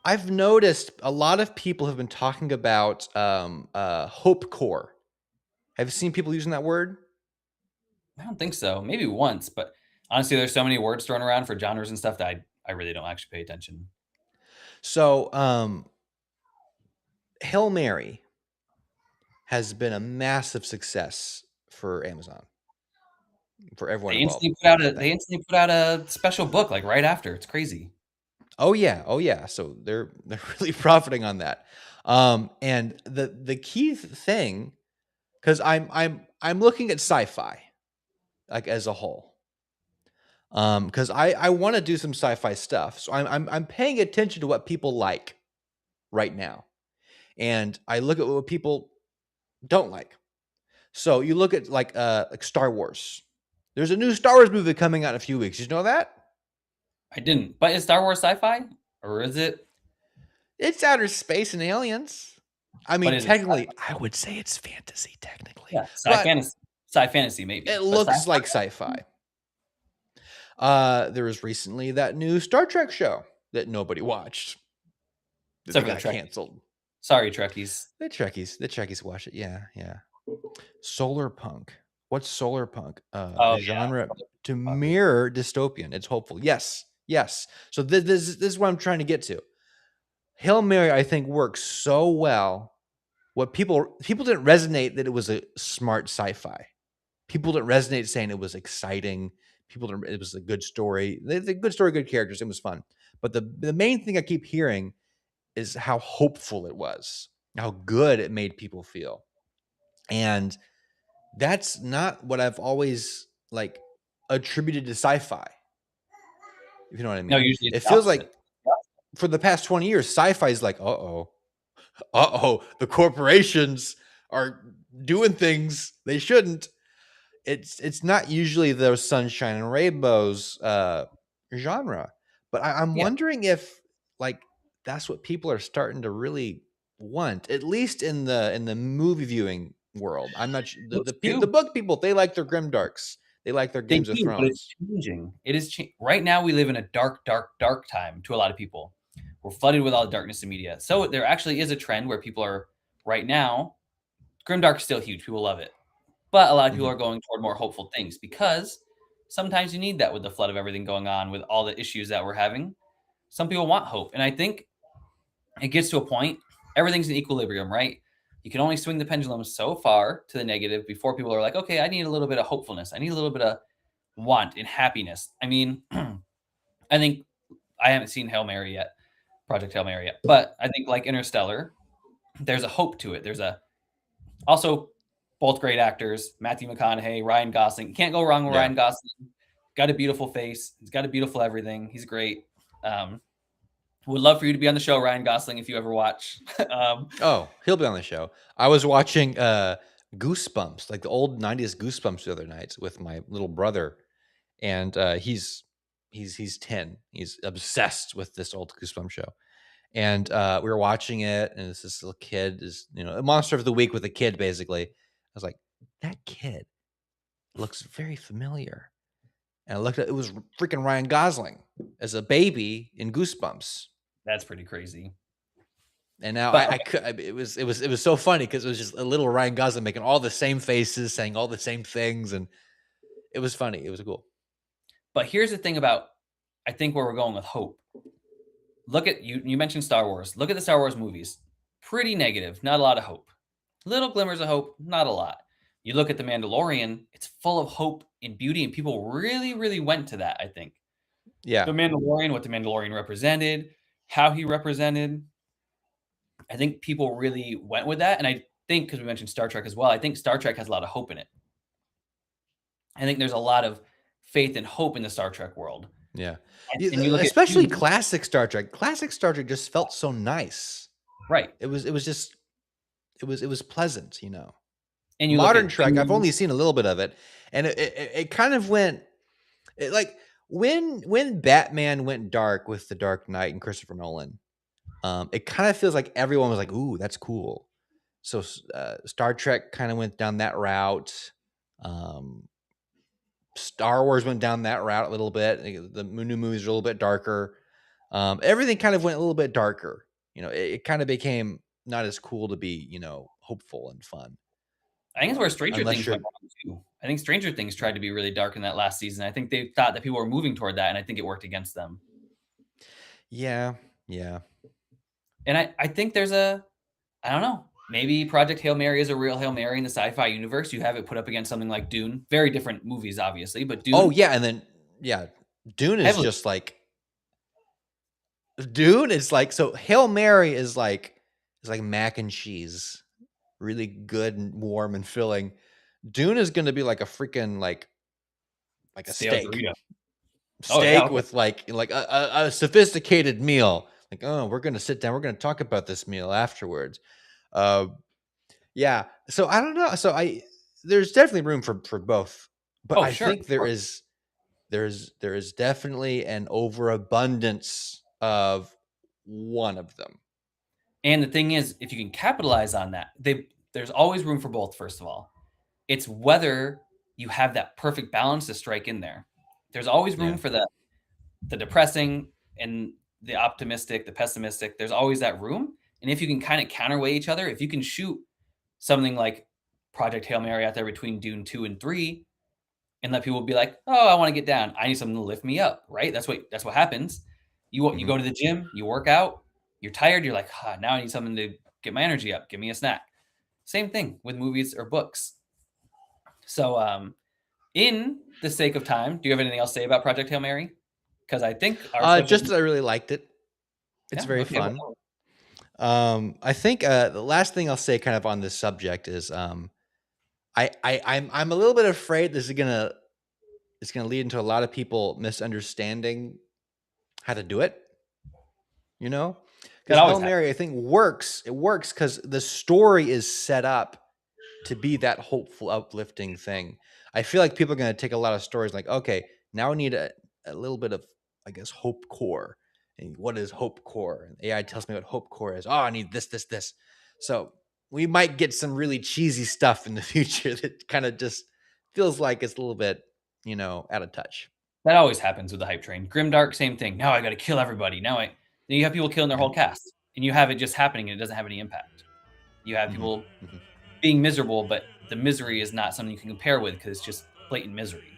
I've noticed a lot of people have been talking about HOPECORE. Have you seen people using that word? I don't think so. Maybe once, but honestly, there's so many words thrown around for genres and stuff that I really don't actually pay attention. So, Hail Mary has been a massive success for Amazon, for everyone involved with that. They instantly put out a special book like right after. It's crazy. Oh yeah, oh yeah. So they're really profiting on that. And the key thing, because I'm looking at sci-fi like as a whole, because I want to do some sci-fi stuff. So I'm paying attention to what people like right now, and I look at what people don't like. So you look at like Star Wars. There's a new Star Wars movie coming out in a few weeks. Did you know that? I didn't. But is Star Wars sci-fi or is it? It's outer space and aliens. I But mean, is it? technically, I would say it's fantasy, technically, Yeah, but sci fantasy maybe, it but looks like sci-fi. sci-fi. There was recently that new Star Trek show that nobody watched. That they Except for the got Trek. canceled. Sorry, Trekkies. The Trekkies watch it. Yeah, yeah. Solar punk. What's solar punk? Oh A yeah, genre to motherfucker. mirror dystopian. It's hopeful. Yes, yes. So this is what I'm trying to get to. Hail Mary, I think, works so well. What people didn't resonate that it was a smart sci-fi. People didn't resonate saying it was exciting. People didn't. It was a good story. The good story, good characters. It was fun. But the main thing I keep hearing is how hopeful it was, how good it made people feel, and that's not what I've always like attributed to sci-fi. If you know what I No, mean. usually it's It the feels like opposite. for the past 20 years, sci-fi is like, the corporations are doing things they shouldn't. It's not usually those sunshine and rainbows genre, but I'm Yeah, wondering if like that's what people are starting to really want, at least in the movie viewing world. I'm not books the too. book people, they like their grim darks, they like their They Games of do, but it's Thrones. changing. It is right now. We live in a dark, dark, dark time to a lot of people. We're flooded with all the darkness in media. So there actually is a trend where people are right now. Grimdark is still huge. People love it, but a lot of people Hmm. are going toward more hopeful things because sometimes you need that with the flood of everything going on, with all the issues that we're having. Some people want hope, and I think it gets to a point. Everything's in equilibrium, right? You can only swing the pendulum so far to the negative before people are like, okay, I need a little bit of hopefulness. I need a little bit of want and happiness. I mean, I think I haven't seen Hail Mary yet, Project Hail Mary yet, but I think like Interstellar, there's a hope to it. There's a also both great actors, Matthew McConaughey, Ryan Gosling. You can't go wrong with Yeah. Ryan Gosling. Got a beautiful face. He's got a beautiful everything. He's great. Um, would love for you to be on the show, Ryan Gosling, if you ever watch. Oh, he'll be on the show. I was watching Goosebumps, like the old 90s Goosebumps the other night with my little brother, and he's 10. He's obsessed with this old Goosebumps show. And we were watching it, and this little kid is, a monster of the week with a kid, basically. I was like, that kid looks very familiar. And I looked at it was freaking Ryan Gosling as a baby in Goosebumps. That's pretty crazy. And now But I okay, could it was so funny because it was just a little Ryan Gosling making all the same faces, saying all the same things, and it was funny. It was cool. but here's the thing about I think where we're going with hope. Look at you. You mentioned Star Wars. Look at the Star Wars movies. Pretty negative. Not a lot of hope. Little glimmers of hope. Not a lot. You look at the Mandalorian. It's full of hope and beauty, and people really, really went to that. I think Yeah. the Mandalorian, what the Mandalorian represented, how he represented. I think people really went with that, and I think because we mentioned Star Trek as well, I think Star Trek has a lot of hope in it. I think there's a lot of faith and hope in the Star Trek world. Yeah. And you look at Especially Dune, classic Star Trek. Classic Star Trek just felt so nice. right? It was just it was pleasant, And you look Modern at Trek, I've Dune, only seen a little bit of it, and it kind of went like when Batman went dark with The Dark Knight and Christopher Nolan. It kind of feels like everyone was like, "Ooh, that's cool." So Star Trek kind of went down that route. Um, Star Wars went down that route a little bit. The new movies are a little bit darker. Everything kind of went a little bit darker. It kind of became not as cool to be, hopeful and fun. I think it's where Stranger Unless Things you're, went wrong too. I think Stranger Things tried to be really dark in that last season. I think they thought that people were moving toward that, and I think it worked against them. yeah, yeah. And I think there's I don't know, maybe Project Hail Mary is a real Hail Mary in the sci-fi universe. You have it put up against something like Dune. Very different movies, obviously, but Oh Dune, yeah, and then yeah, Dune is heavily. just like Dune is like so. Hail Mary is like mac and cheese, really good and warm and filling. Dune is going to be like a freaking like a Stale steak, Dorito. Oh, yeah, steak okay. with like a sophisticated meal. Like, oh, we're going to sit down. We're going to talk about this meal afterwards. Uh, yeah. So I don't know. There's definitely room for both, but Oh, I sure, think of course. there is definitely an overabundance of one of them. And the thing is, if you can capitalize on that, there's always room for both, first of all. It's whether you have that perfect balance to strike in there. There's always room Yeah. for the depressing and the optimistic, the pessimistic. There's always that room. And if you can kind of counterweigh each other, if you can shoot something like Project Hail Mary out there between Dune 2 and 3 and let people be like, "Oh, I want to get down. I need something to lift me up," right? That's what happens. You Mhm. go to the gym, you work out, you're tired, you're like, now I need something to get my energy up. Give me a snack. Same thing with movies or books. So, in the sake of time, do you have anything else to say about Project Hail Mary? Because I think our Just subject, that I really liked it. It's yeah, very okay, fun. well, I think the last thing I'll say kind of on this subject is I'm a little bit afraid this is gonna lead into a lot of people misunderstanding how to do it, you know? that Because always Hail happens. Mary, I think, works. It works because the story is set up to be that hopeful, uplifting thing. I feel like people are going to take a lot of stories like, okay, now I need a little bit of, I guess, hope core. And what is hope core? And AI tells me what hope core is. Oh, I need this, this, this. So we might get some really cheesy stuff in the future that kind of just feels like it's a little bit, out of touch. That always happens with the hype train. Grimdark, same thing. Now I got to kill everybody. Then you have people killing their Yeah. whole cast, and you have it just happening, and it doesn't have any impact. You have Hmm. people Hmm. being miserable, but the misery is not something you can compare with because it's just blatant misery.